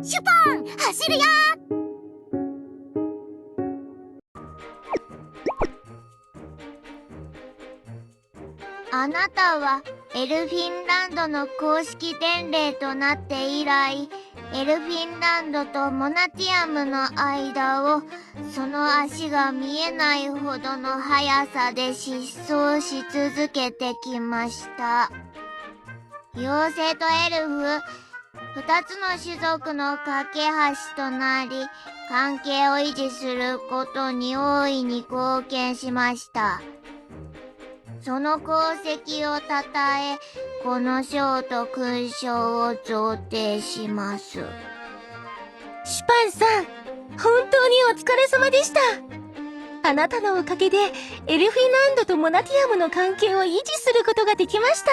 シュポン走るよ。あなたはエルフィンランドの公式伝令となって以来、エルフィンランドとモナティアムの間をその足が見えないほどの速さで疾走し続けてきました。妖精とエルフ、二つの種族の架け橋となり、関係を維持することに大いに貢献しました。その功績をたたえ、この賞と勲章を贈呈します。シュパンさん、本当にお疲れ様でした。あなたのおかげでエルフィンランドとモナティアムの関係を維持することができました。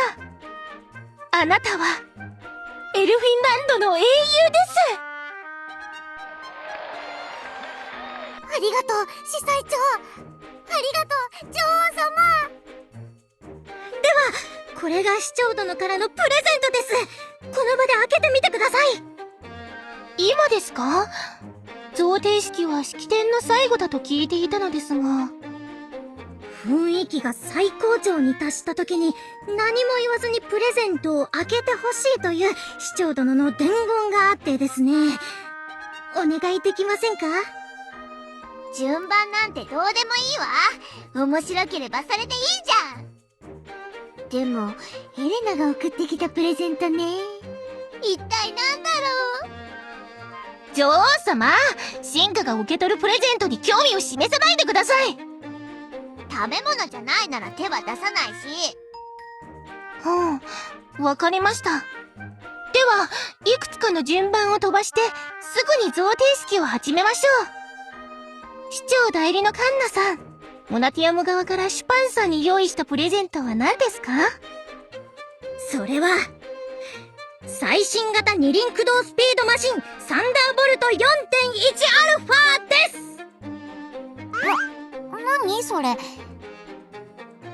あなたはエルフィンランドの英雄です。ありがとう、司祭長。ありがとう、女王様。では、これが市長殿からのプレゼントです。この場で開けてみてください。今ですか？贈呈式は式典の最後だと聞いていたのですが。雰囲気が最高潮に達した時に何も言わずにプレゼントを開けてほしいという市長殿の伝言があってですね。お願いできませんか？順番なんてどうでもいいわ。面白ければそれでいいじゃん。でも、エレナが送ってきたプレゼントね。一体なんだろう。女王様、臣下が受け取るプレゼントに興味を示さないでください。食べ物じゃないなら手は出さないし。わかりました。では、いくつかの順番を飛ばして、すぐに贈呈式を始めましょう。市長代理のカンナさん、モナティアム側からシュパンさんに用意したプレゼントは何ですか？それは、最新型二輪駆動スピードマシンサンダーボルト 4.1 アルファです。何それ？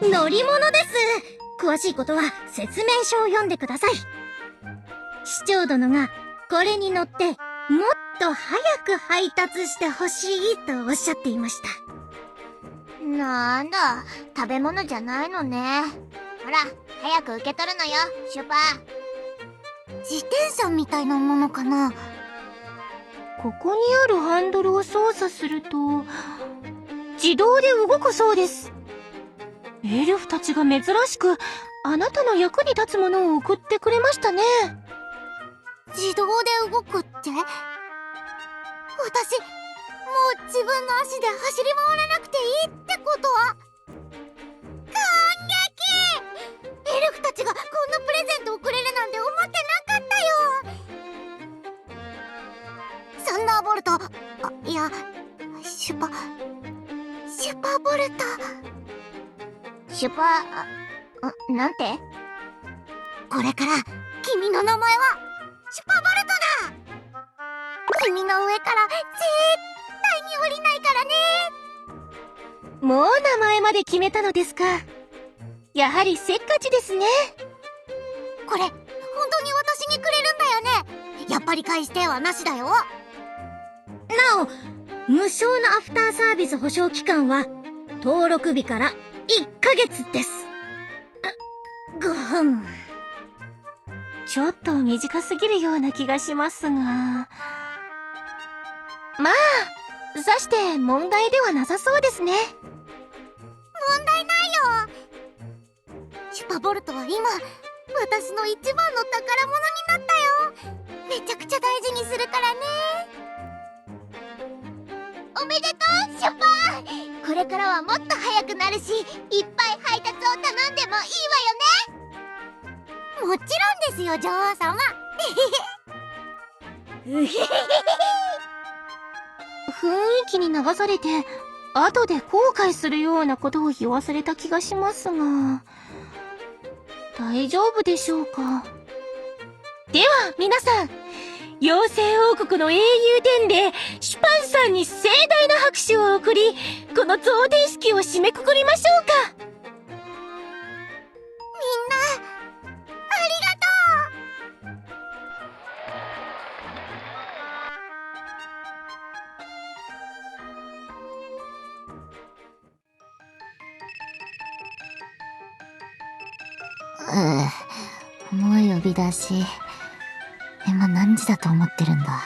乗り物です。詳しいことは説明書を読んでください。市長殿がこれに乗ってもっと早く配達してほしいとおっしゃっていました。なんだ、食べ物じゃないのね。ほら、早く受け取るのよ、シュパー。自転車みたいなものかな？ここにあるハンドルを操作すると、自動で動くそうです。エルフたちが珍しく、あなたの役に立つものを送ってくれましたね。自動で動くって？私、もう自分の足で走り回らなくていいってことは？感激！エルフたちがこんなプレゼントをくれるなんて思ってなかったよ。サンダーボルト、いや、シュパボルト。なんて？これから君の名前はシュパボルトだ。君の上から絶対に降りないからね。もう名前まで決めたのですか。やはりせっかちですね。これ本当に私にくれるんだよね。やっぱり返してはなしだよ。なお、無償のアフターサービス保証期間は登録日から1ヶ月です。ちょっと短すぎるような気がしますが。まあ、さして問題ではなさそうですね。問題ないよ。シュパボルトは今、私の一番の宝物になったよ。めちゃくちゃ大事にするからね。おめでとう、シュパー。これからはもっと早くなるし、いっぱい配達を頼んでもいいわよね。もちろんですよ、女王様。雰囲気に流されて、後で後悔するようなことを言わされた気がしますが、大丈夫でしょうか。では皆さん、妖精王国の英雄伝令シュパンさんに盛大な拍手を送り、この贈呈式を締めくくりましょうか。みんな、ありがとう。もう呼び出し。今何時だと思ってるんだ。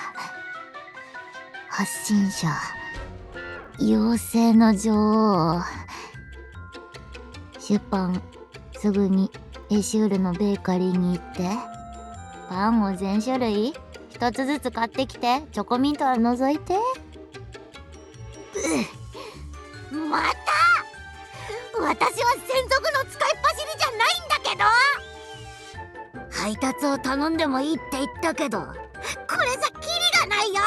発信者。妖精の女王。出版。すぐにエシュールのベーカリーに行って。パンを全種類一つずつ買ってきて。チョコミントは除いて。また私は専属の使いっ走りじゃないんだけど。配達を頼んでもいいって言ったけど、これじゃキリがないよ。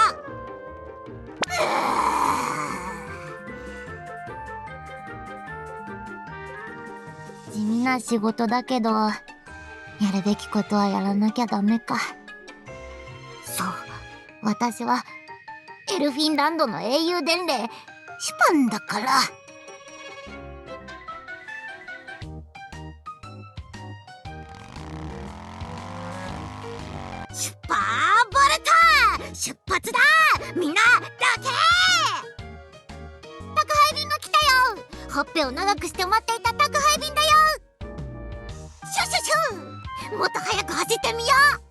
地味な仕事だけど、やるべきことはやらなきゃダメか。そう、私はエルフィンランドの英雄伝令シュパンだから。シュパーボルト出発だ。みんなどけ。宅配便が来たよ。ほっぺを長くして待っていた宅配便だよ。シュシュシュ、もっと早く走ってみよう。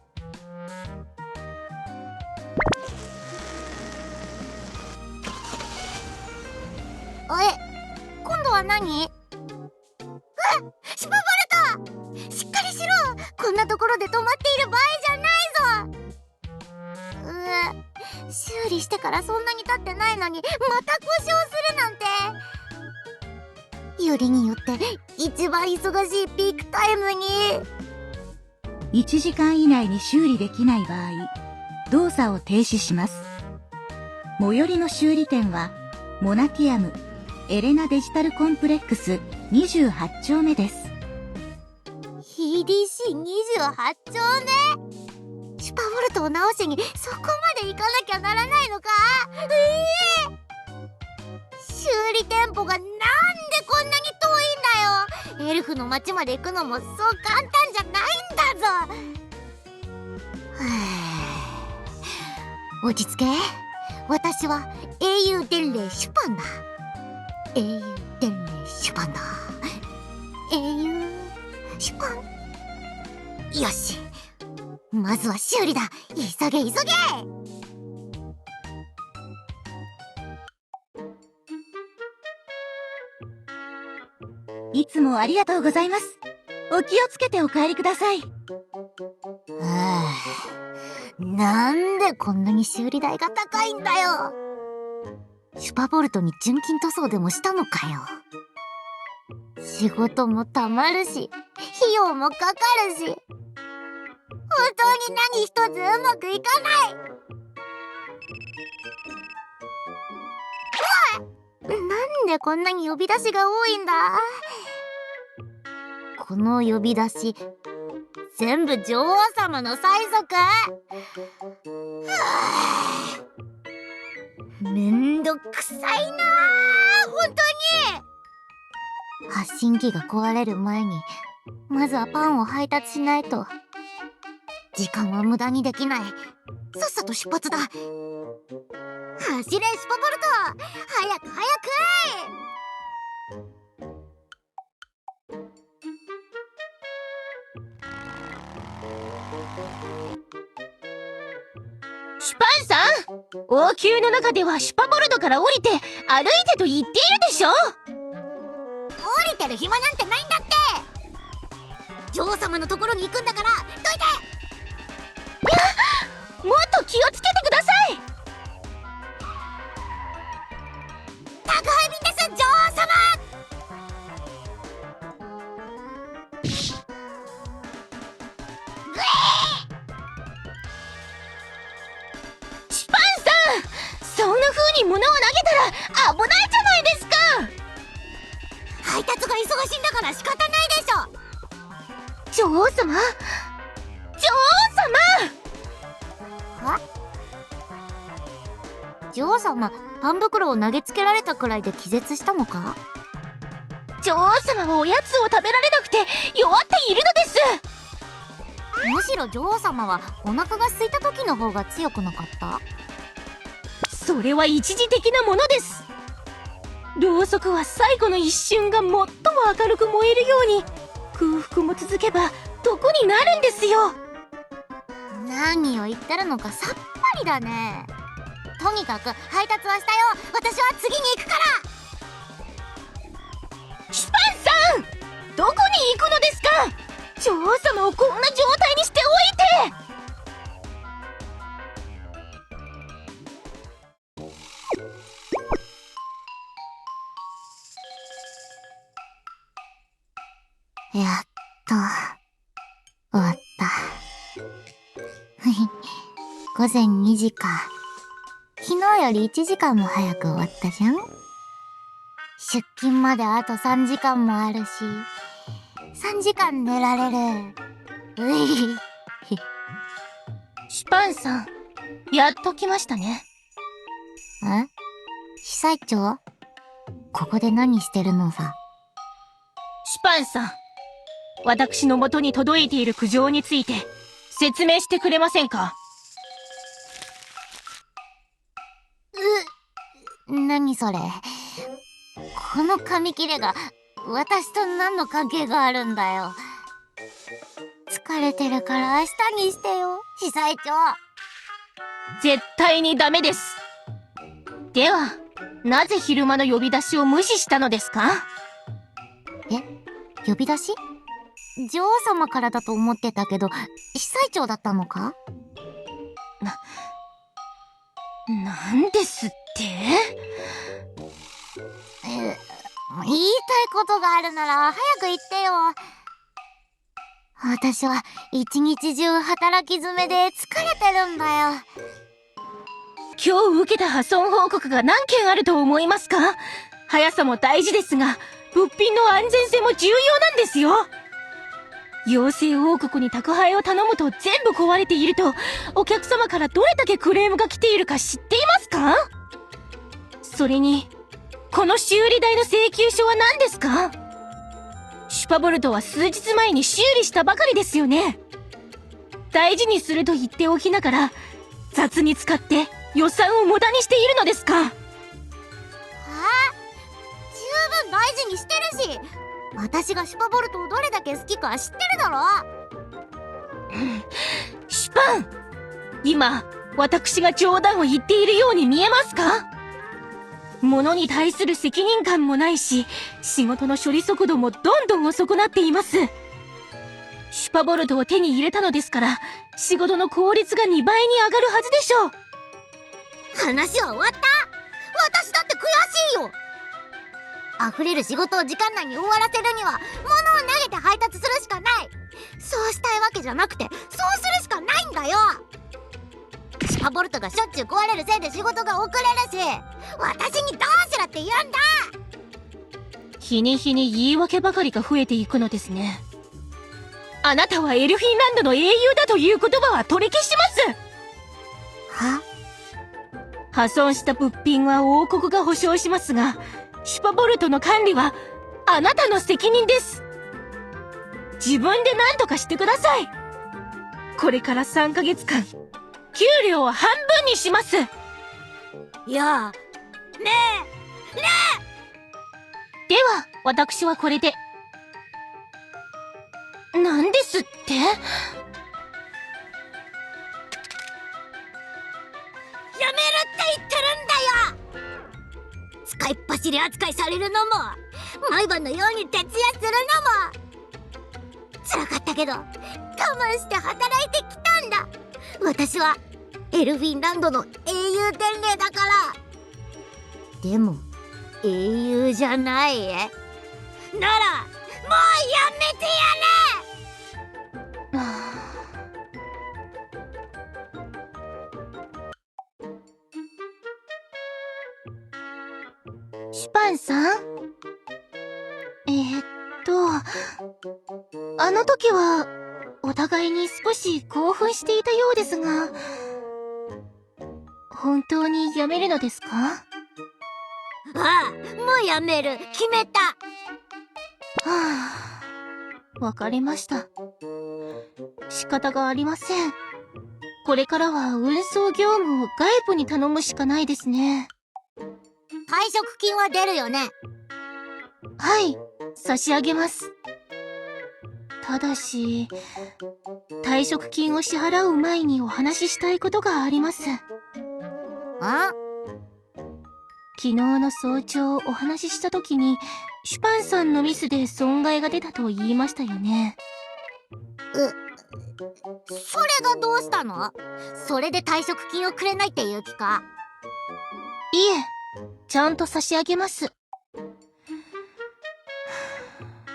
今度は何？シュパボルト、しっかりしろ。こんなところで止まっている場合じゃないぞ。修理してからそんなに経ってないのにまた故障するなんて。よりによって一番忙しいピークタイムに。1時間以内に修理できない場合、動作を停止します。最寄りの修理店はモナティアムエレナデジタルコンプレックス28丁目です。 EDC28 丁目。シュパボルトを直しにそこまで行かなきゃならないのか。修理店舗がなんでこんなに遠いんだよ。エルフの町まで行くのもそう簡単じゃないんだぞ。落ち着け。私は英雄伝令シュパンだ。英雄伝令シュパンだ。英雄シュパン。よし、まずは修理だ。急げ急げ。いつもありがとうございます。お気をつけてお帰りください。なんでこんなに修理代が高いんだよ。シュパボルトに純金塗装でもしたのかよ。仕事もたまるし、費用もかかるし、本当に何一つうまくいかない。なんでこんなに呼び出しが多いんだ。この呼び出し全部女王様の催促。めんどくさいなあ、本当に。発信機が壊れる前にまずはパンを配達しないと。時間は無駄にできない。さっさと出発だ。走れシュパボルト、早く早く。シュパンさん、王宮の中ではシュパボルトから降りて歩いてと言っているでしょ。降りてる暇なんてないんだって。女王様のところに行くんだからどいて。もっと気をつけてください。宅配便です、女王様。シュパンさん、そんな風に物を投げたら危ないじゃないですか。配達が忙しいんだから仕方ないでしょ。女王様、女王様。女王様、パン袋を投げつけられたくらいで気絶したのか。女王様はおやつを食べられなくて弱っているのです。むしろ女王様はお腹が空いた時の方が強くなかった。それは一時的なものです。ろうそくは最後の一瞬が最も明るく燃えるように、空腹も続けばどこになるんですよ。何を言ってるのかさっぱりだね。とにかく配達はしたよ。私は次に行くから。シュパンさん、どこに行くのですか？女王様をこんな状態にしておいて。やっと終わった。午前2時か。昨日より1時間も早く終わったじゃん。出勤まであと3時間もあるし、3時間寝られる。うい。シュパンさん、やっと来ましたね。司祭長？ここで何してるのさ？シュパンさん、私の元に届いている苦情について説明してくれませんか？何それ？この紙切れが私と何の関係があるんだよ。疲れてるから明日にしてよ、司祭長。絶対にダメです。では、なぜ昼間の呼び出しを無視したのですか？呼び出し？女王様からだと思ってたけど、司祭長だったのか？なんですって？言いたいことがあるなら早く言ってよ。私は一日中働き詰めで疲れてるんだよ。今日受けた破損報告が何件あると思いますか？速さも大事ですが、物品の安全性も重要なんですよ。妖精王国に宅配を頼むと全部壊れていると、お客様からどれだけクレームが来ているか知っていますか？それに、この修理代の請求書は何ですか？シュパボルトは数日前に修理したばかりですよね。大事にすると言っておきながら、雑に使って予算を無駄にしているのですか？十分大事にしてるし、私がシュパボルトをどれだけ好きか知ってるだろ。シュパン、今私が冗談を言っているように見えますか？物に対する責任感もないし、仕事の処理速度もどんどん遅くなっています。シュパボルトを手に入れたのですから、仕事の効率が2倍に上がるはずでしょう。話は終わった。私だって悔しいよ。溢れる仕事を時間内に終わらせるには、物を投げて配達するしかない。そうしたいわけじゃなくて、そうするしかないんだよ。シュパボルトがしょっちゅう壊れるせいで仕事が遅れるし、私にどうしろって言うんだ。日に日に言い訳ばかりが増えていくのですね。あなたはエルフィンランドの英雄だという言葉は取り消します。は？破損した物品は王国が保証しますが、シュパボルトの管理はあなたの責任です。自分で何とかしてください。これから3ヶ月間、給料を半分にします。いや、ねでは、私はこれで。なんですって？やめるって言ってるんだよ。使いっ走り扱いされるのも、毎晩のように徹夜するのも辛かったけど、我慢して働いてきたんだ。私はエルフィンランドの英雄伝令だから。でも英雄じゃないなら、もうやめてやシュパンさん？あの時は、お互いに少し興奮していたようですが、本当にやめるのですか？ああ、もうやめる。決めた。はあ、わかりました。仕方がありません。これからは運送業務を外部に頼むしかないですね。退職金は出るよね。はい、差し上げます。ただし、退職金を支払う前にお話ししたいことがあります。あ、昨日の早朝お話しした時に、シュパンさんのミスで損害が出たと言いましたよね。それがどうしたの？それで退職金をくれないっていう気か？いえ、ちゃんと差し上げます。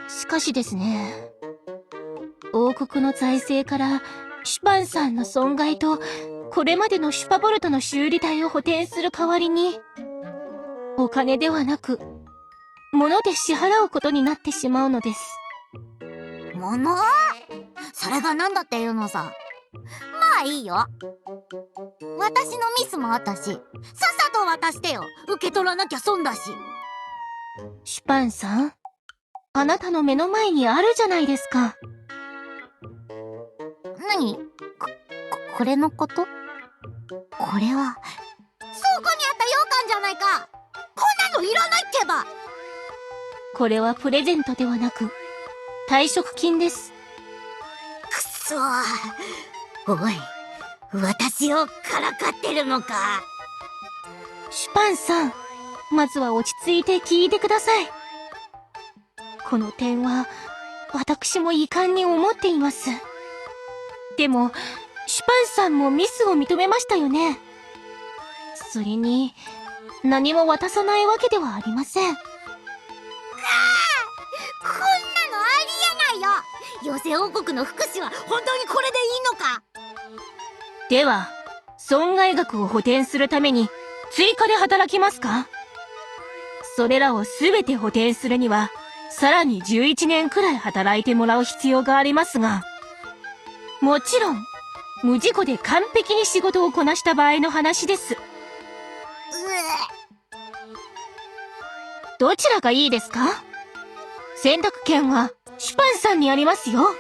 しかしですね、王国の財政からシュパンさんの損害とこれまでのシュパボルトの修理代を補填する代わりに、お金ではなく物で支払うことになってしまうのです。物？それが何だっていうのさ。まあいいよ。私のミスもあったし、さっさと渡してよ。受け取らなきゃ損だし。シュパンさん、あなたの目の前にあるじゃないですか。何？これのこと？これは倉庫にあった羊羹じゃないか。こんなのいらないってば。これはプレゼントではなく退職金です。くそー。おい、私をからかってるのか。シュパンさん、まずは落ち着いて聞いてください。この点は私も遺憾に思っています。でもシュパンさんもミスを認めましたよね。それに何も渡さないわけではありません。こんなのありえないよ。妖精王国の福祉は本当にこれでいいのか？では損害額を補填するために追加で働きますか？それらをすべて補填するにはさらに11年くらい働いてもらう必要がありますが、もちろん無事故で完璧に仕事をこなした場合の話です。どちらがいいですか？選択権はシュパンさんにありますよ。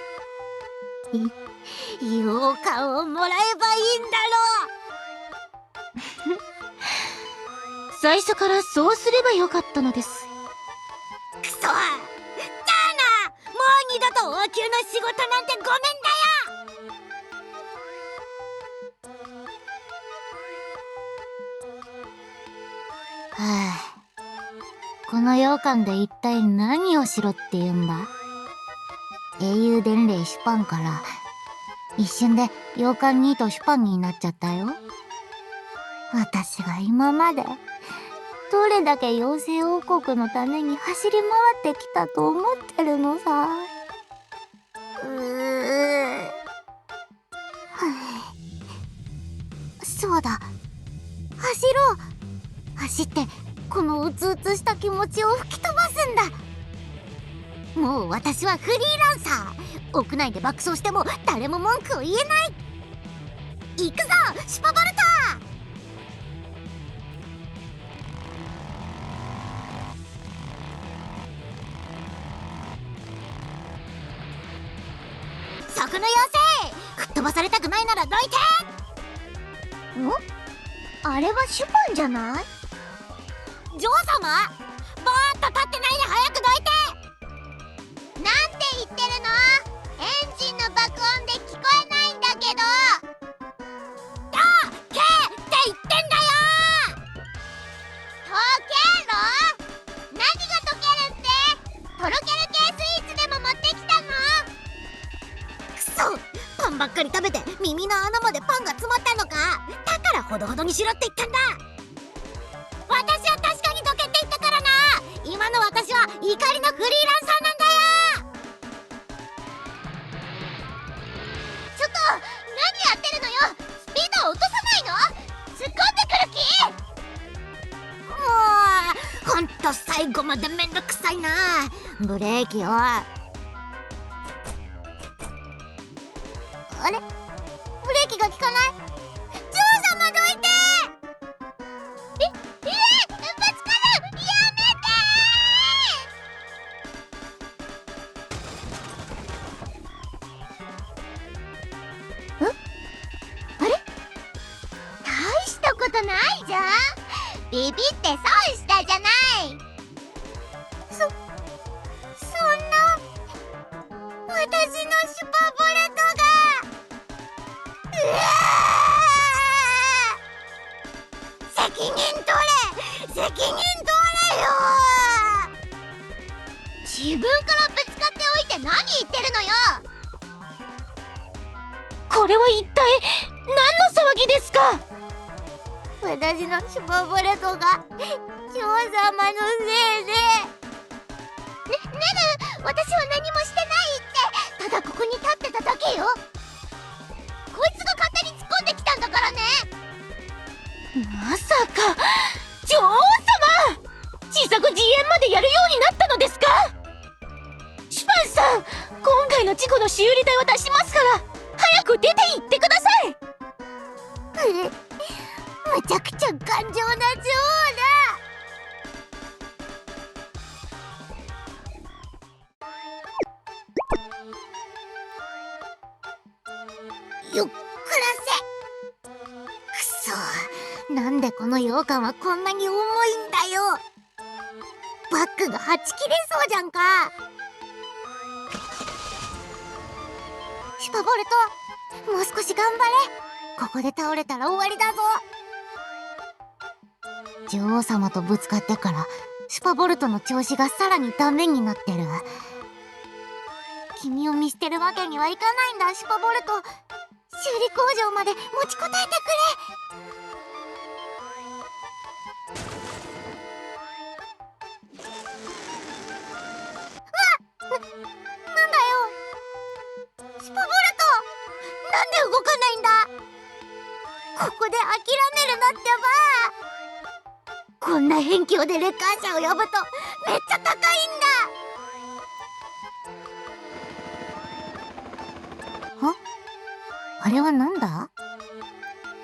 羊羹をもらえばいいんだろう。最初からそうすればよかったのです。くそ！じゃあな！もう二度と王宮の仕事なんてごめんだよ！はあ、この羊羹で一体何をしろって言うんだ？英雄伝令シュパンから一瞬で羊羹ニートシュパンになっちゃったよ。私が今までどれだけ妖精王国のために走り回ってきたと思ってるのさ。はあ、そうだ、走ろう。走ってこのうつうつした気持ちを吹き飛ばすんだ。もう私はフリーランサー。屋内で爆走しても誰も文句を言えない。行くぞシュパボルト！そこの妖精、吹っ飛ばされたくないならどいて。ん？あれはシュパンじゃない？女王様、ぼーっと立ってないで早くどいて。なんて言ってるの？エンジンの爆音で聞こえないんだけど。けーって言ってんだよ。溶けろ？何が溶けるって？とろける系スイーツでも持ってきたの？くそ、パンばっかり食べて耳の穴までパンが詰まったのか。だからほどほどにしろって言ったんだ。私は確かに溶けていったからな。今の私は怒りのフリーランサーなんだよ。ちょっと何やってるのよ。スピードを落とさないの？突っ込んでくる気？もうほんと最後までめんどくさいな。ブレーキを。あれ？ブレーキが効かない。女王様どいて！ぶつかる！やめて！あれ？大したことないじゃん。ビビって損したじゃない。そんな、私の責任取れよ。自分からぶつかっておいて何言ってるのよ。これは一体何の騒ぎですか？私のシュパボルトが女王様のせいで。ねる、私は何もしてないって。ただここに立ってただけよ。こいつが勝手に突っ込んできたんだからね。まさか女王様、自作自演までやるようになったのですか？シュパンさん、今回の事故の修理代を出しますから早く出て行ってください。むちゃくちゃ頑丈な女王だ。よっくらせ。くそ、なんでこの羊羹はこんなに重いんだよ。バッグがはち切れそうじゃんか。シュパボルト、もう少し頑張れ。ここで倒れたら終わりだぞ。女王様とぶつかってからシュパボルトの調子がさらにダメになってる。君を見捨てるわけにはいかないんだ、シュパボルト。修理工場まで持ちこたえてくれ。なんだよ、シュパボルト、なんで動かないんだ。ここで諦めるなってば。こんな辺境でレッカー車を呼ぶとめっちゃ高いんだ。は？あれはなんだ？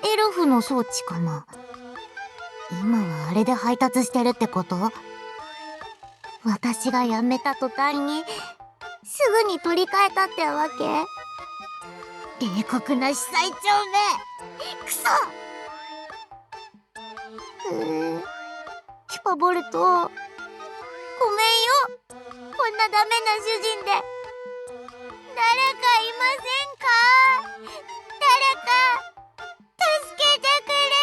エルフの装置かな。今はあれで配達してるってこと？私が辞めた途端にすぐに取り替えたってわけ？冷酷な司祭長め、クソ。シュパボルト、ごめんよ。こんなダメな主人で。誰かいませんか？誰か助けてくれ。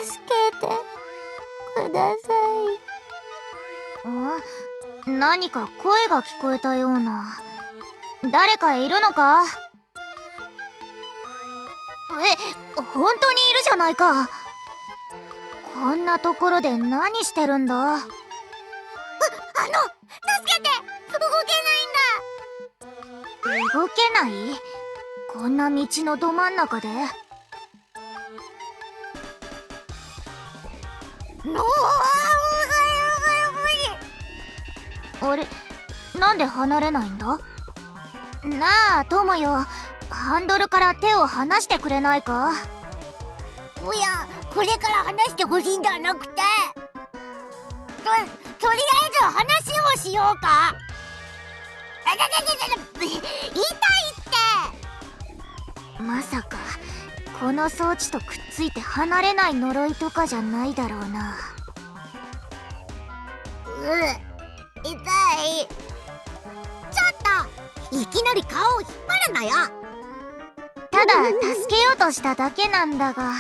助けてください。何か声が聞こえたような。誰かいるのか？本当にいるじゃないか。こんなところで何してるんだ？助けて！動けないんだ。動けない？こんな道のど真ん中で？あれ、なんで離れないんだ？なあ、友よ。ハンドルから手を離してくれないか？おや、これから離してほしいんじゃなくて。とりあえず話をしようか。痛いって。まさか、この装置とくっついて離れない呪いとかじゃないだろうな。痛い。ちょっと、いきなり顔を引っ張るなよ。ただ助けようとしただけなんだが。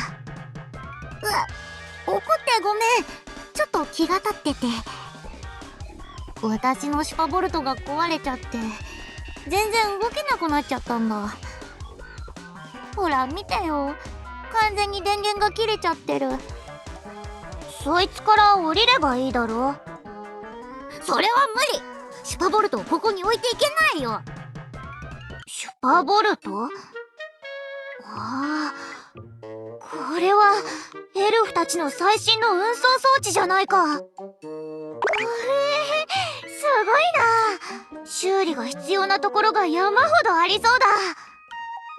怒ってごめん。ちょっと気が立ってて。私のシュパボルトが壊れちゃって全然動けなくなっちゃったんだ。ほら見てよ、完全に電源が切れちゃってる。そいつから降りればいいだろ。それは無理。シュパボルトをここに置いていけないよ。シュパボルト？ああ、これはエルフたちの最新の運送装置じゃないか。すごいな。修理が必要なところが山ほどありそうだ。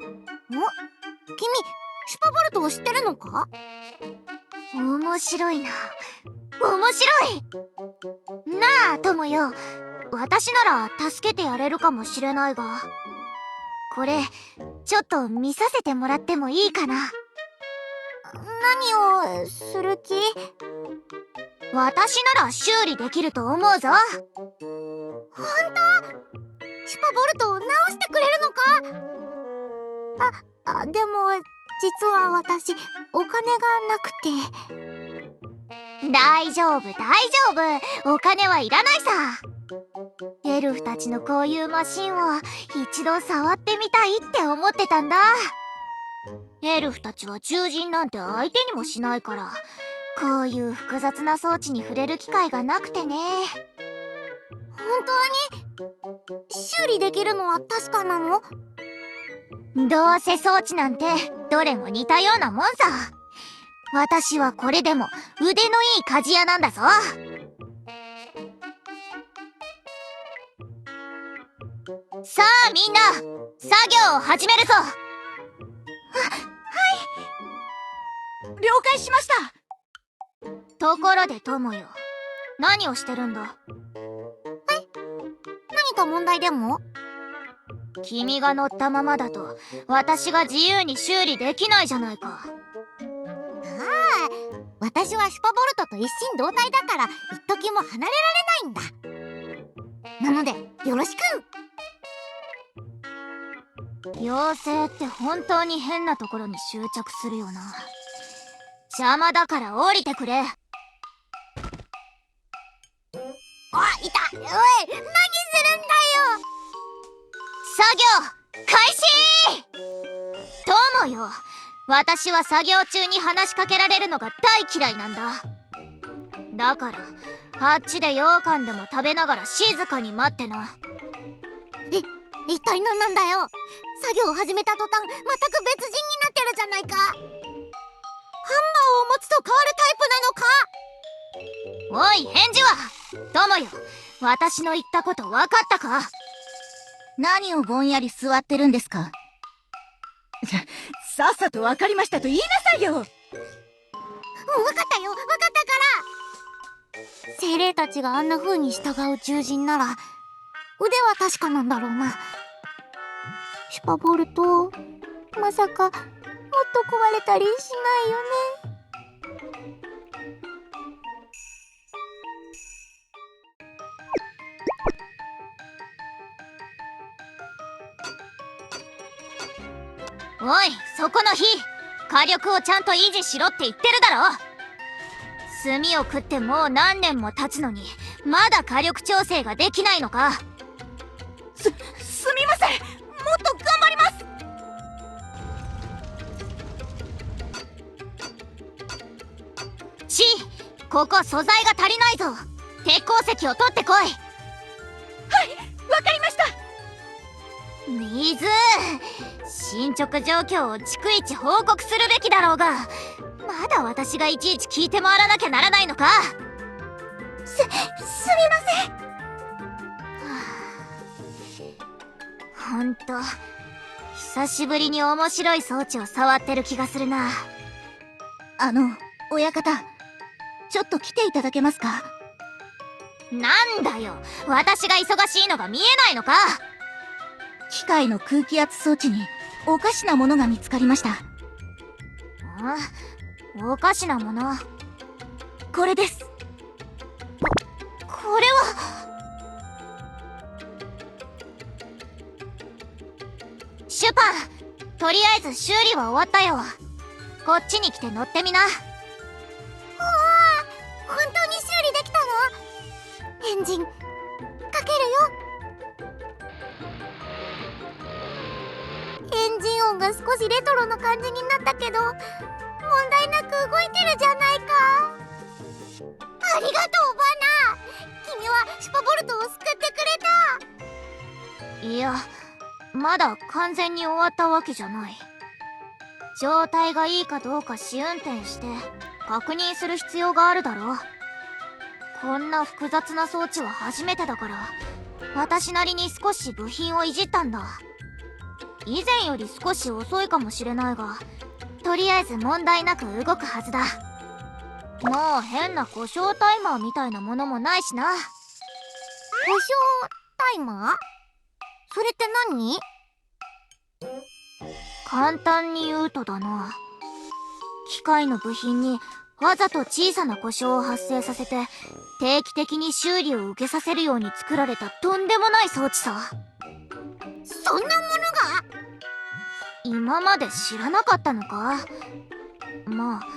君、シュパボルトを知ってるのか？面白いな。面白い。なあ、友よ。私なら助けてやれるかもしれないが。これ、ちょっと見させてもらってもいいかな？何をする気？私なら修理できると思うぞ。ほんと？シュパボルトを直してくれるのか？でも、実は私、お金がなくて。大丈夫、大丈夫。お金はいらないさ。エルフたちのこういうマシンを一度触ってみたいって思ってたんだ。エルフたちは獣人なんて相手にもしないから、こういう複雑な装置に触れる機会がなくてね。本当に修理できるのは確かなの？どうせ装置なんてどれも似たようなもんさ。私はこれでも腕のいい鍛冶屋なんだぞ。さあみんな、作業を始めるぞ。了解しました。ところで友よ、何をしてるんだ？何か問題でも？君が乗ったままだと私が自由に修理できないじゃないか。私はシュパボルトと一心同体だから一時も離れられないんだ。なのでよろしく。妖精って本当に変なところに執着するよな。邪魔だから降りてくれ。いた。おい、何するんだよ。作業開始。友よ、私は作業中に話しかけられるのが大嫌いなんだ。だからあっちで羊羹でも食べながら静かに待ってな。一体何なんだよ。作業を始めた途端全く別人になってるじゃないか。ハンマーを持つと変わるタイプなのか？おい返事は。友よ、私の言ったこと分かったか？何をぼんやり座ってるんですか？さっさと分かりましたと言いなさいよ。分かったよ、分かったから。精霊たちがあんな風に従う獣人なら腕は確かなんだろうな。シュパボルト、まさかもっと壊れたりしないよね。おい、そこの火、火力をちゃんと維持しろって言ってるだろ。炭を食ってもう何年も経つのにまだ火力調整ができないのか？すみません、もっと頑張ります。チー、ここ素材が足りないぞ。鉄鉱石を取ってこい。はい、わかりました。水、進捗状況を逐一報告するべきだろうが、まだ私がいちいち聞いて回らなきゃならないのか？すみません。ほんと久しぶりに面白い装置を触ってる気がするな。親方、ちょっと来ていただけますか？なんだよ、私が忙しいのが見えないのか？機械の空気圧装置におかしなものが見つかりました。おかしなもの？これです。これは。シュパン、とりあえず修理は終わったよ。こっちに来て乗ってみな。本当に修理できたの？エンジンかけるよ。エンジン音が少しレトロな感じになったけど、問題なく動いてるじゃないか。ありがとう、バナ。君はシュパボルトを救ってくれた。いや、まだ完全に終わったわけじゃない。状態がいいかどうか試運転して確認する必要があるだろう。こんな複雑な装置は初めてだから、私なりに少し部品をいじったんだ。以前より少し遅いかもしれないが、とりあえず問題なく動くはずだ。もう変な故障タイマーみたいなものもないしな。故障タイマー？それって何？簡単に言うとだな、機械の部品にわざと小さな故障を発生させて定期的に修理を受けさせるように作られたとんでもない装置さ。そんなものが？今まで知らなかったのか？まあ、知っ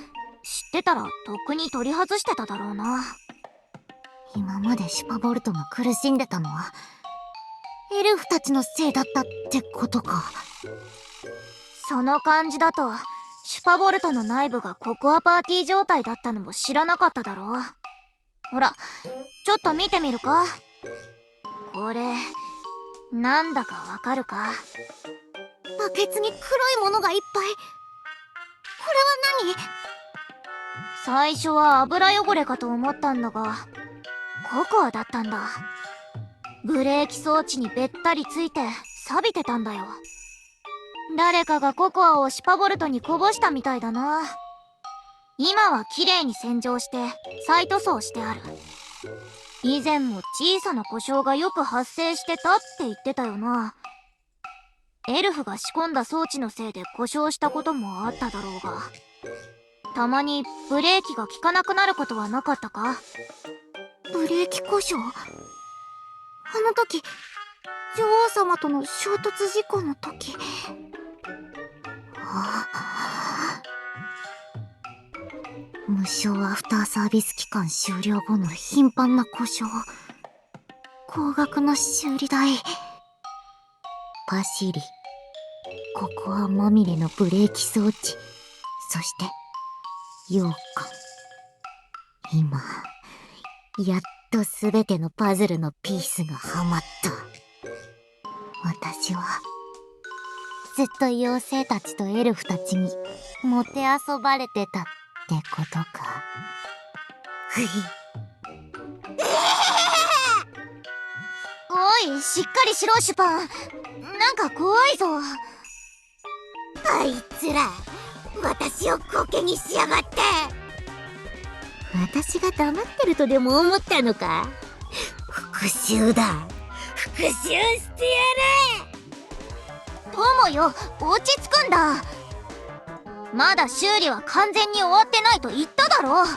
てたらとっくに取り外してただろうな。今までシュパボルトが苦しんでたのは、エルフたちのせいだったってことか。その感じだと、シュパボルトの内部がココアパーティー状態だったのも知らなかっただろう。ほら、ちょっと見てみるか。これ、なんだかわかるか？バケツに黒いものがいっぱい。これは何？最初は油汚れかと思ったんだが、ココアだったんだ。ブレーキ装置にべったりついて錆びてたんだよ。誰かがココアをシュパボルトにこぼしたみたいだな。今は綺麗に洗浄して再塗装してある。以前も小さな故障がよく発生してたって言ってたよな。エルフが仕込んだ装置のせいで故障したこともあっただろうが、たまにブレーキが効かなくなることはなかったか？ブレーキ故障？あの時、女王様との衝突事故の時。無償アフターサービス期間終了後の頻繁な故障。高額な修理代。パシリ。ココアまみれのブレーキ装置。そして、羊羹。今、やっとすべてのパズルのピースがはまった。私は、ずっと妖精たちとエルフたちに、もてあそばれてたってことか。おい、しっかりしろ、シュパン。なんか怖いぞ。あいつら、私をコケにしやがって。私が黙ってるとでも思ったのか？復讐だ。復讐してやる。友よ、落ち着くんだ。まだ修理は完全に終わってないと言っただろう。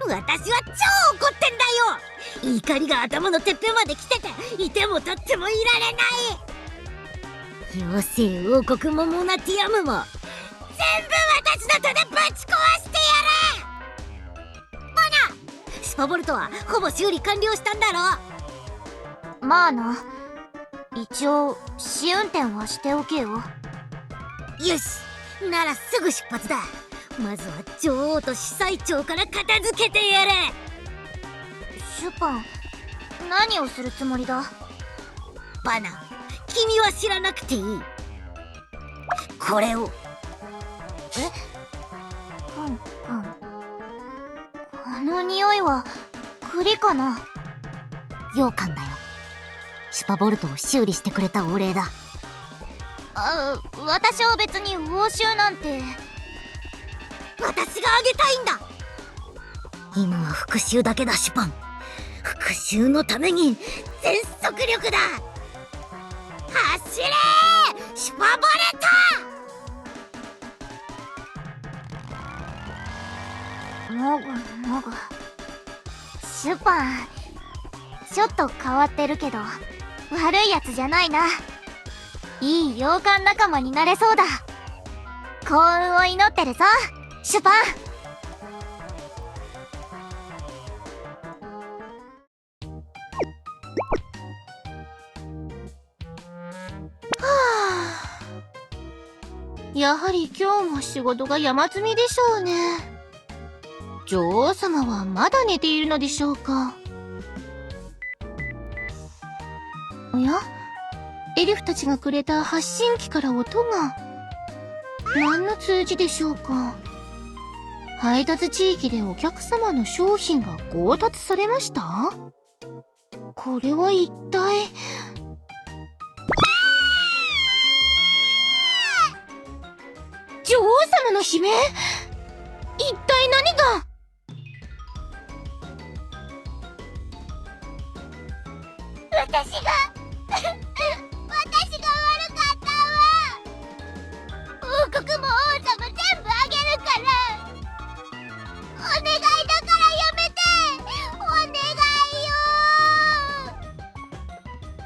私は超怒ってんだよ。怒りが頭のてっぺんまで来てて、いても立ってもいられない。妖精王国もモナティアムも、全部私の手でぶち壊してやる。バナ、シュパボルトはほぼ修理完了したんだろ。まあな。一応、試運転はしておけよ。よし、ならすぐ出発だ。まずは女王と司祭長から片付けてやれ。シュパン、何をするつもりだ？バナ、君は知らなくていい。これを。この匂いは栗かな？羊羹だよ。シュパボルトを修理してくれたお礼だ。私は別に報酬なんて。私があげたいんだ。今は復讐だけだ、シュパン。復讐のために全速力だ。走れー、シュパボルト。もぐもぐ。シュパン、ちょっと変わってるけど悪いやつじゃないな。いい洋館仲間になれそうだ。幸運を祈ってるぞ、シュパン。やはり今日も仕事が山積みでしょうね。女王様はまだ寝ているのでしょうか。おや、エルフたちがくれた発信機から音が。何の通知でしょうか。配達地域でお客様の商品が強奪されました？これは一体。女王様の悲鳴？一体何が？私が悪かったわ。王国も王様全部あげるから。お願いだからやめて。お願いよ。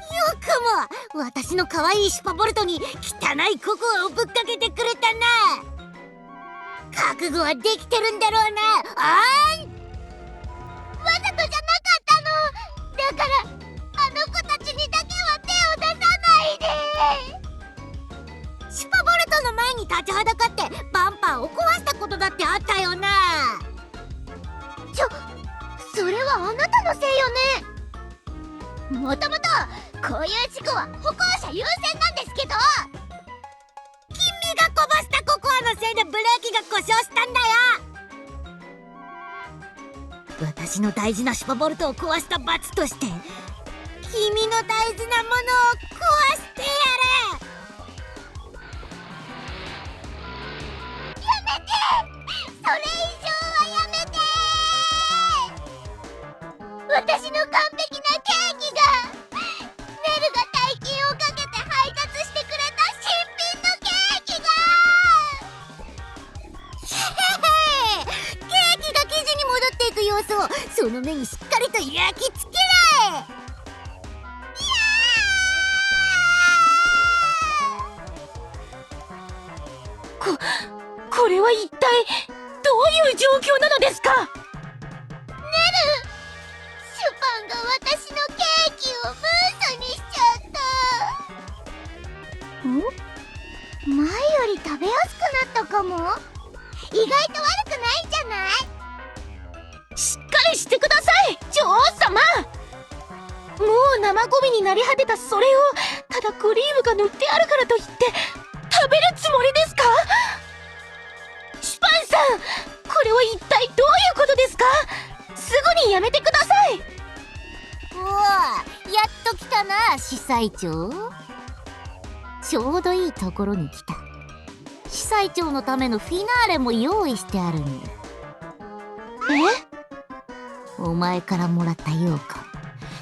よくも私の可愛いシュパボルトに汚いココアをぶっかけてくれたな。覚悟はできてるんだろうな。あーん。わざとじゃなかったの。だからあの子たちにだけは手を出さないで。シュパボルトの前に立ちはだかってバンパーを壊したことだってあったよな。それはあなたのせいよね。もともとこういう事故は歩行者優先なんですけど。君がこぼしたココアのせいでブレーキが故障したんだよ。私の大事なシュパボルトを壊した罰として君の大事なものを壊してやれ。それ以上はやめて。私の完璧なケーキが、ネルが大金をかけて配達してくれた新品のケーキが。ケーキが生地に戻っていく様子をその目にしっかりと焼き付けれ。これは一体どういう状況なのですか？シュパンが私のケーキをムースにしちゃった。前より食べやすくなったかも。意外と悪くないんじゃない？しっかりしてください、女王様。もう生ゴミになり果てたそれをただクリームが塗ってあるからといって食べるつもりですか？シュパンさん、これは一体どういうことですか？すぐにやめてください。おお、やっと来たな、司祭長。ちょうどいいところに来た。司祭長のためのフィナーレも用意してあるんだ。お前からもらった羊羹、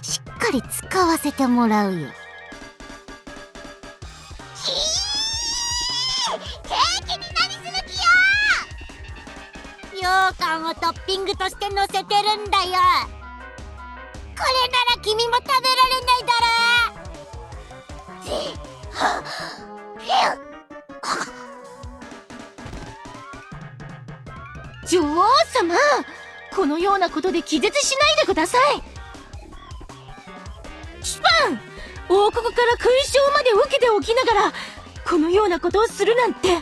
しっかり使わせてもらうよ。ケーキに何する気よ。羊羹をトッピングとして乗せてるんだよ。これなら君も食べられないだろ。女王様、このようなことで気絶しないでください。シュパン、王国から勲章まで受けておきながらこのようなことをするなんて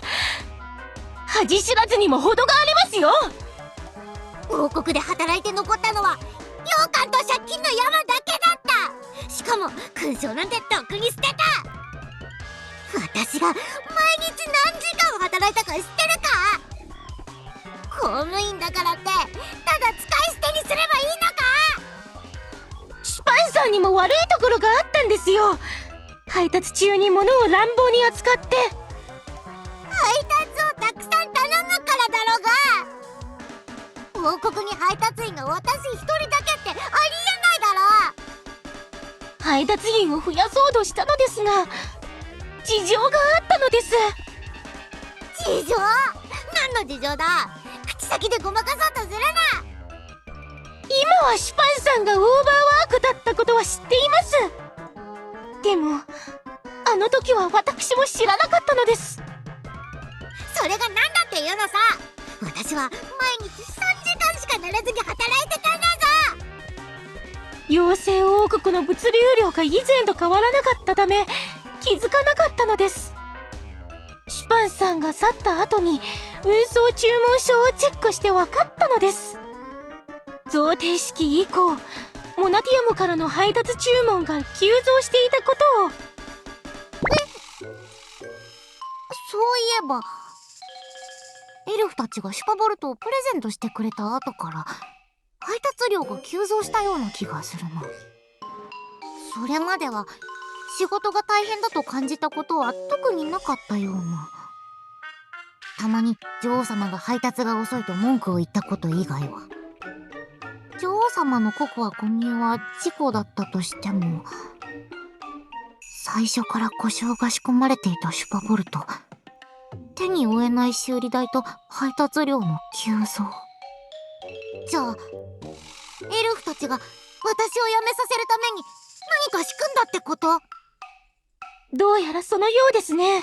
恥知らずにも程がありますよ。王国で働いて残ったのは羊羹と借金の山だけだった。しかも勲章なんてとっくに捨てた。私が毎日何時間働いたか知ってるか？公務員だからってただ使い捨てにすればいいのか？シュパンさんにも悪いところがあったんですよ。配達中に物を乱暴に扱って。配達をたくさん頼むからだろうが。王国に配達員が私一人だけってありえないだろ。配達員を増やそうとしたのですが事情があったのです。事情？何の事情だ？口先でごまかそうとするな。今はシュパンさんがオーバーワークだったことは知っています。でもあの時は私も知らなかったのです。それが何だっていうのさ。私は毎日3時間しか寝れずに働いてたんだぞ。妖精王国の物流量が以前と変わらなかったため気づかなかったのです。シュパンさんが去った後に運送注文書をチェックして分かったのです。贈呈式以降モナティアムからの配達注文が急増していたことを。そういえばエルフたちがシュパボルトをプレゼントしてくれた後から配達量が急増したような気がするな。それまでは仕事が大変だと感じたことは特になかったような。たまに女王様が配達が遅いと文句を言ったこと以外は。女王様のココア混入は事故だったとしても、最初から故障が仕込まれていたシュパボルト、手に負えない修理代と配達料の急増。じゃあエルフたちが私を辞めさせるために何か仕組んだってこと？どうやらそのようですね。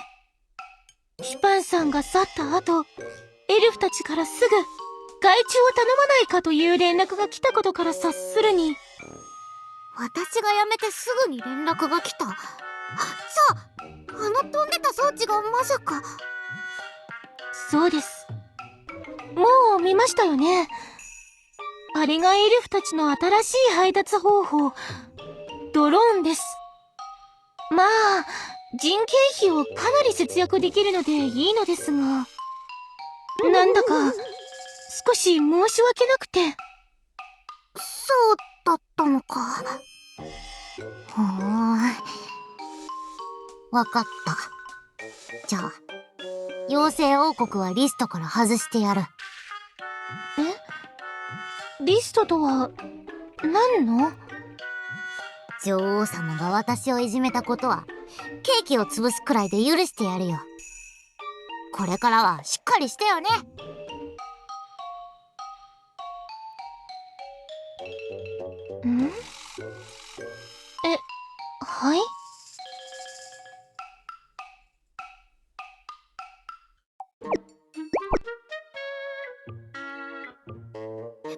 シュパンさんが去った後、エルフたちからすぐ外注を頼まないかという連絡が来たことから察するに、私が辞めてすぐに連絡が来た。じゃあ、あの飛んでた装置がまさか。そうです。もう見ましたよね。あれがエルフたちの新しい配達方法、ドローンです。まあ、人件費をかなり節約できるのでいいのですが、なんだか少し申し訳なくて。そうだったのか。わかった。じゃあ、妖精王国はリストから外してやる。リストとは、何の？女王様が私をいじめたことは、ケーキを潰すくらいで許してやるよ。これからはしっかりしてよね。ん？はい？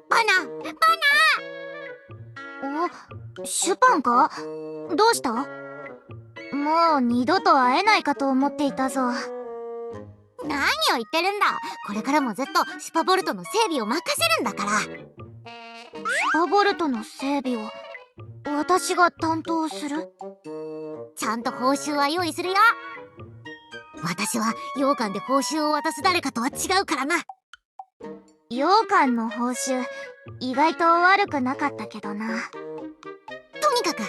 バナお、シュパンか？どうした？もう二度と会えないかと思っていたぞ。何を言ってるんだ。これからもずっとシュパボルトの整備を任せるんだから。シュパボルトの整備を私が担当する？ちゃんと報酬は用意するよ。私は羊羹で報酬を渡す誰かとは違うからな。羊羹の報酬、意外と悪くなかったけどな。とにかく、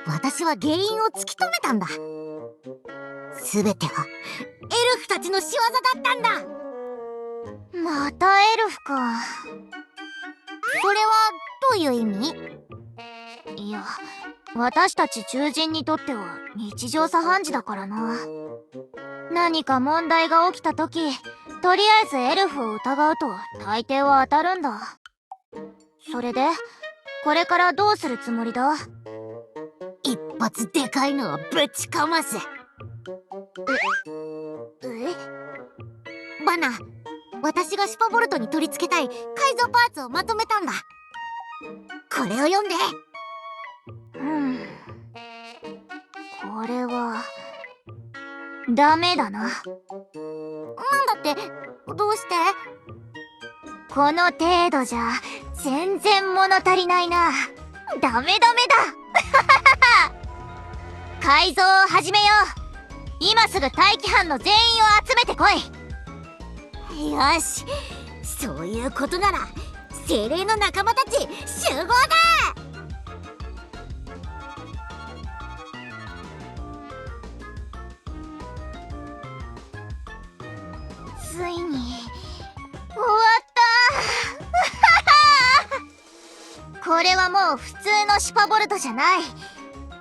私は原因を突き止めたんだ。すべては、エルフたちの仕業だったんだ。またエルフか。それは、どういう意味？いや、私たち獣人にとっては日常茶飯事だからな。何か問題が起きた時、とりあえずエルフを疑うと大抵は当たるんだ。それで、これからどうするつもりだ？一発でかいのをぶちかます。バナ、私がシュパボルトに取り付けたい改造パーツをまとめたんだ。これを読んで。これはダメだな。なんだって？どうして？この程度じゃ全然物足りないな。ダメだ改造を始めよう。今すぐ待機班の全員を集めてこい。よし、そういうことなら精霊の仲間たち集合だ。ついに終わったこれはもう普通のシュパボルトじゃない。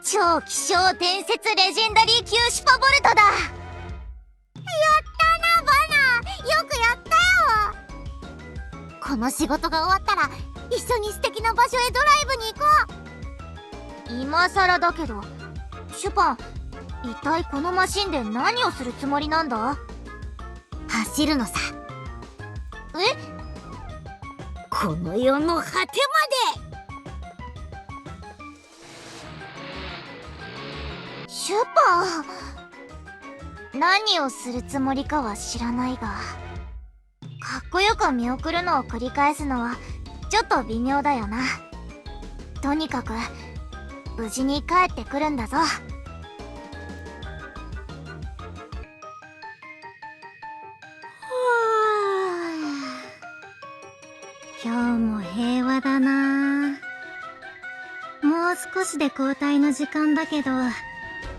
超希少伝説レジェンダリー級シュパボルトだ。やったなバナ、よくやったよ。この仕事が終わったら一緒に素敵な場所へドライブに行こう。今さらだけど、シュパン、一体このマシンで何をするつもりなんだ？走るのさ。この世の果てまで。シュパン、何をするつもりかは知らないが、かっこよく見送るのを繰り返すのはちょっと微妙だよな。とにかく無事に帰ってくるんだぞ。今日も平和だな。もう少しで交代の時間だけど、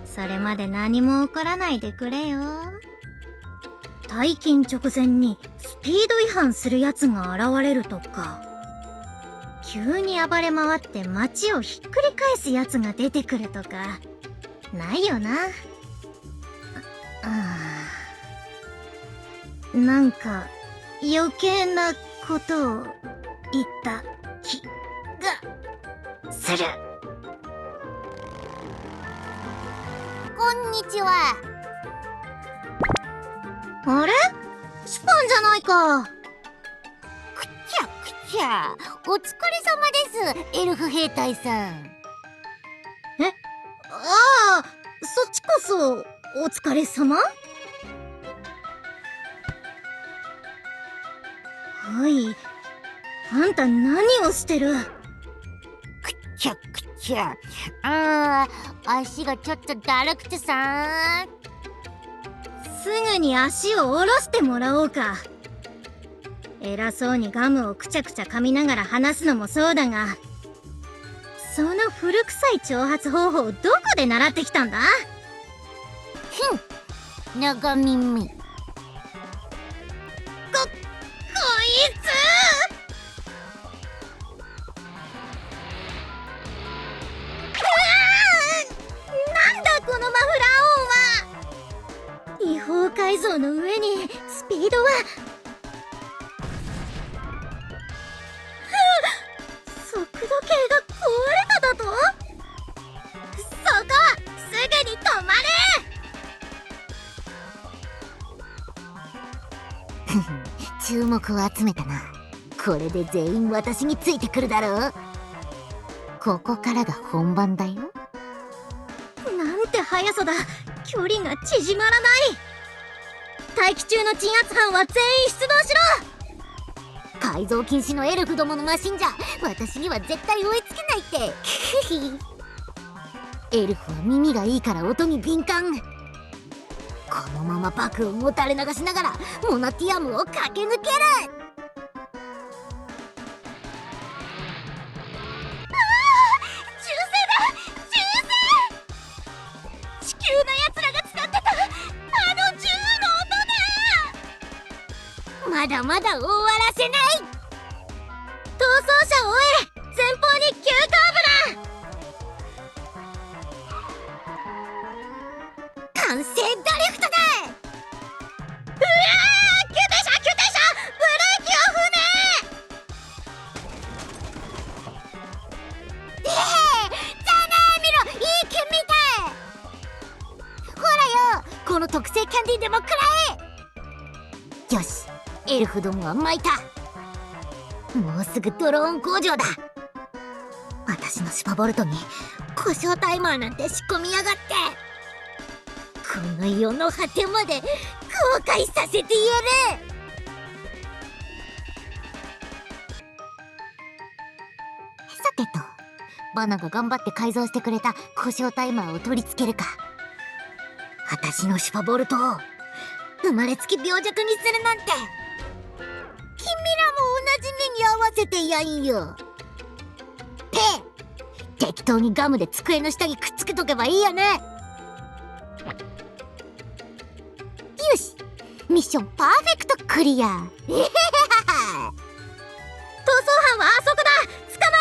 それまで何も起こらないでくれよ。退勤直前にスピード違反する奴が現れるとか、急に暴れ回って街をひっくり返す奴が出てくるとか、ないよな。なんか余計なことを言った気がする。こんにちは。あれ？シュパンじゃないか。くちゃくちゃ。お疲れ様です、エルフ兵隊さん。ああ、そっちこそ、お疲れ様？はい。あんた何をしてる？くちゃくちゃ。足がちょっとだるくてさ。すぐに足を下ろしてもらおうか。偉そうにガムをくちゃくちゃ噛みながら話すのもそうだが、その古臭い挑発方法をどこで習ってきたんだ？長耳。こいつ！なんだこのマフラー音は！違法改造の上にスピードは速度計が壊れただと？そこすぐに止まれ！注目を集めたな。これで全員私についてくるだろう。ここからが本番だよ。なんて速さだ。距離が縮まらない。待機中の鎮圧班は全員出動しろ。改造禁止のエルフどものマシンじゃ私には絶対追いつけないって。エルフは耳がいいから音に敏感。このままバクをもたれ流しながらモナティアムを駆け抜ける。地球のやつらが使ってたあの銃の音だ！まだまだ終わらせない。逃走者を追え！前方に急カーブだ！完成ドリフトだ！急停車！ブレーキを踏め！見ろ、いい剣みたい。ほらよ、この特製キャンディーでも食らえ。よし、エルフどもは巻いた。もうすぐドローン工場だ。私のシュパボルトに故障タイマーなんて仕込みやがって。この世の果てまで後悔させてやる。さてと、バナが頑張って改造してくれた故障タイマーを取り付けるか。私のシュパボルトを生まれつき病弱にするなんて。君らも同じ目に合わせてやんよ。適当にガムで机の下にくっつけとけばいいよね。よし、ミッションパーフェクトクリア。逃走逃走犯はあそこだ！捕ま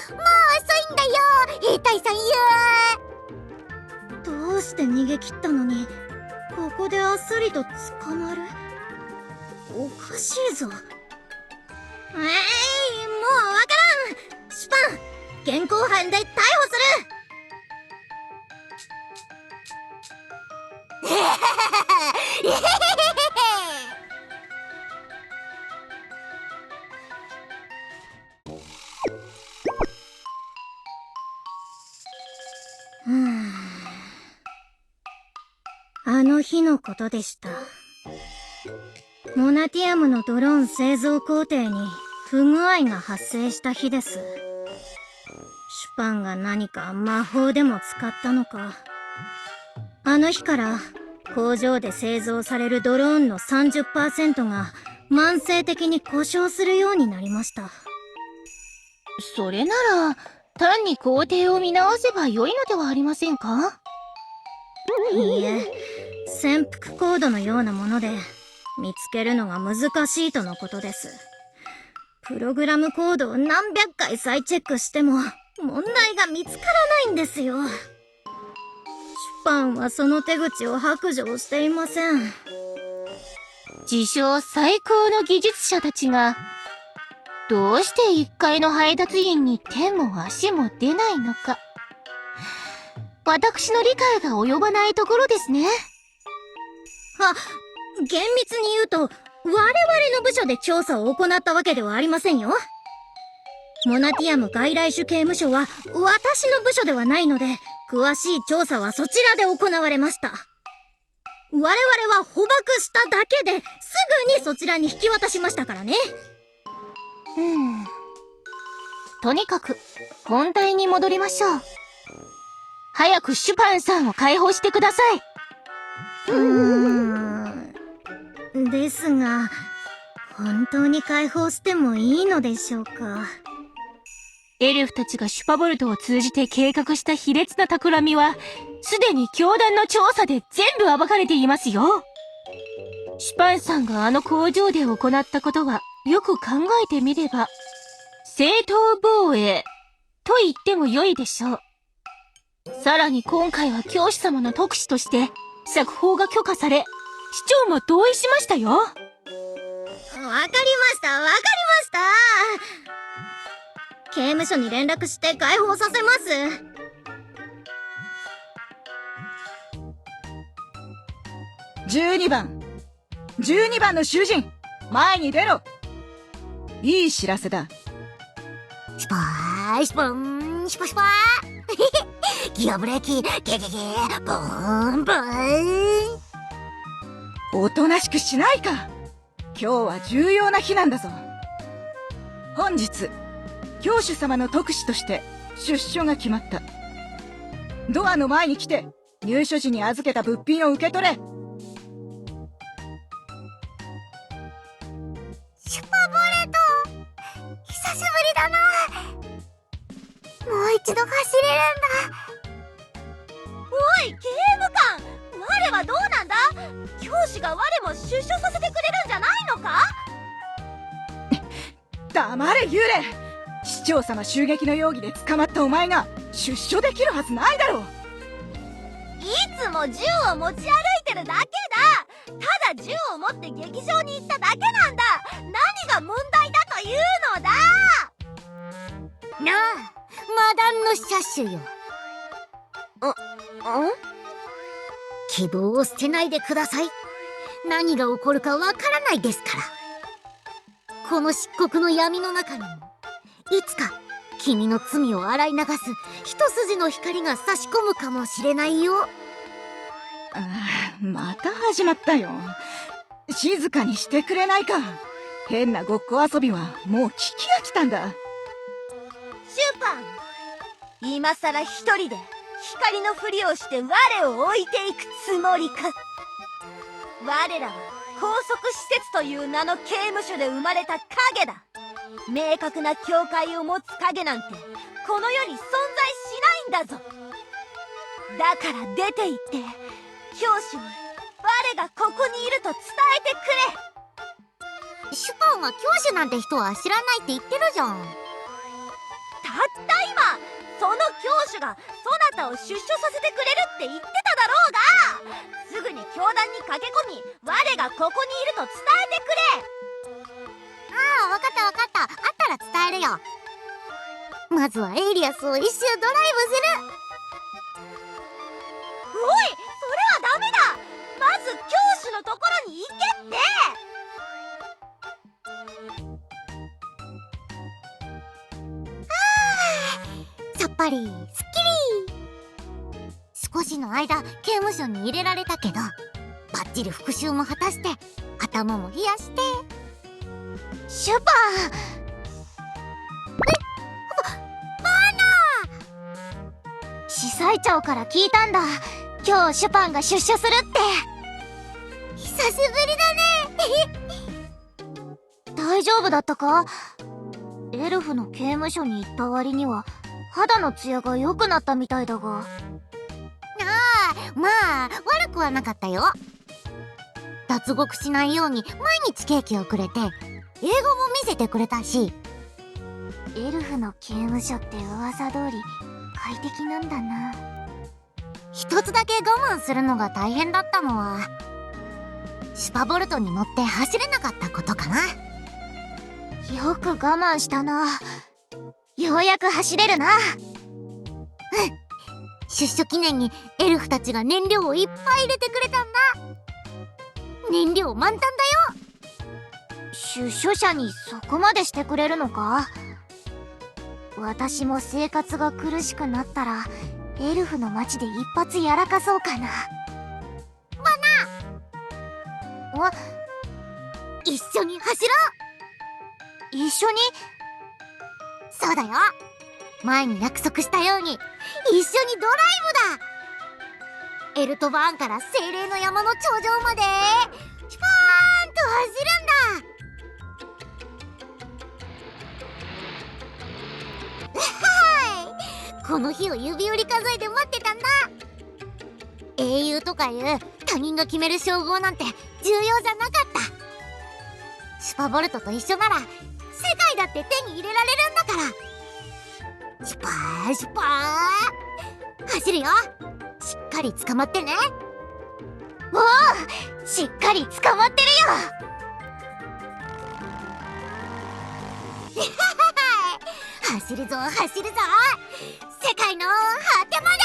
もう遅いんだよ、兵隊さんよ。どうして逃げ切ったのにここであっさりと捕まる？おかしいぞ。もうわからん！シュパン、現行犯で逮捕する！あの日のことでした。モナティアムのドローン製造工程に不具合が発生した日です。シュパンが何か魔法でも使ったのか。あの日から工場で製造されるドローンの 30% が慢性的に故障するようになりました。それなら、単に工程を見直せば良いのではありませんか？いいえ、潜伏コードのようなもので見つけるのが難しいとのことです。プログラムコードを何百回再チェックしても問題が見つからないんですよ。シュパンはその手口を白状していません。自称最高の技術者たちが、どうして1階の配達員に手も足も出ないのか。私の理解が及ばないところですね。厳密に言うと、我々の部署で調査を行ったわけではありませんよ。モナティアム外来種刑務所は私の部署ではないので、詳しい調査はそちらで行われました。我々は捕獲しただけですぐにそちらに引き渡しましたからね。とにかく本題に戻りましょう。早くシュパンさんを解放してください。ですが、本当に解放してもいいのでしょうか。エルフたちがシュパボルトを通じて計画した卑劣な企みは、すでに教団の調査で全部暴かれていますよ。シュパンさんがあの工場で行ったことは、よく考えてみれば、正当防衛と言っても良いでしょう。さらに今回は教師様の特使として、釈放が許可され、市長も同意しましたよ。わかりました。刑務所に連絡して解放させます。12番の囚人、前に出ろ。いい知らせだ。シュパーシュポンシュパシュパーギアブレーキゲゲゲボーンボーン。おとなしくしないか。今日は重要な日なんだぞ。本日教主様の特使として出所が決まった。ドアの前に来て入所時に預けた物品を受け取れ。シュパボレト、久しぶりだな。もう一度走れるんだ。おい、刑務官、我はどうなんだ。教師が我も出所させてくれるんじゃないのか。黙れ幽霊。市長様襲撃の容疑で捕まったお前が出所できるはずないだろう。いつも銃を持ち歩いてるだけだ。ただ銃を持って劇場に行っただけなんだ。何が問題だというのだ。なあ、マダンの車種よ。希望を捨てないでください。何が起こるかわからないですから。この漆黒の闇の中にも、いつか君の罪を洗い流す一筋の光が差し込むかもしれないよ。また始まったよ。静かにしてくれないか。変なごっこ遊びはもう聞き飽きたんだ。シュパン、今さら一人で光のふりをして我を置いていくつもりか。我らは拘束施設という名の刑務所で生まれた影だ。明確な境界を持つ影なんてこの世に存在しないんだぞ。だから出て行って教師に我がここにいると伝えてくれ。シュパンは教師なんて人は知らないって言ってるじゃん。たった今その教主がそなたを出所させてくれるって言ってただろうが。すぐに教団に駆け込み我がここにいると伝えてくれ。ああ、わかった。あったら伝えるよ。まずはエイリアスを一周ドライブする。おい、それはダメだ。まず教師のところに行けって。さっぱりすっきり。少しの間刑務所に入れられたけど、バッチリ復讐も果たして頭も冷やして。シュパン、バナー、司祭長から聞いたんだ。今日シュパンが出所するって。久しぶりだね。大丈夫だったか？エルフの刑務所に行った割には肌のツヤが良くなったみたいだが。まあ悪くはなかったよ。脱獄しないように毎日ケーキをくれて、英語も見せてくれたし。エルフの刑務所って噂通り快適なんだな。一つだけ我慢するのが大変だったのは、シュパボルトに乗って走れなかったことかな。よく我慢したな。ようやく走れるな。出所記念にエルフたちが燃料をいっぱい入れてくれたんだ。燃料満タンだよ。出所者にそこまでしてくれるのか？私も生活が苦しくなったらエルフの街で一発やらかそうかな。一緒に走ろ一緒に？う。そうだよ。前に約束したように一緒にドライブだ。エルトバーンから精霊の山の頂上までシュパーンと走るんだ。この日を指折り数えて待ってたんだ。英雄とかいう他人が決める称号なんて重要じゃなかった。シュパボルトと一緒なら世界だって手に入れられるんだから。シュパーシュパー走るよ。しっかり捕まってね。しっかり捕まってるよ。走るぞ走るぞ、世界の果てまで。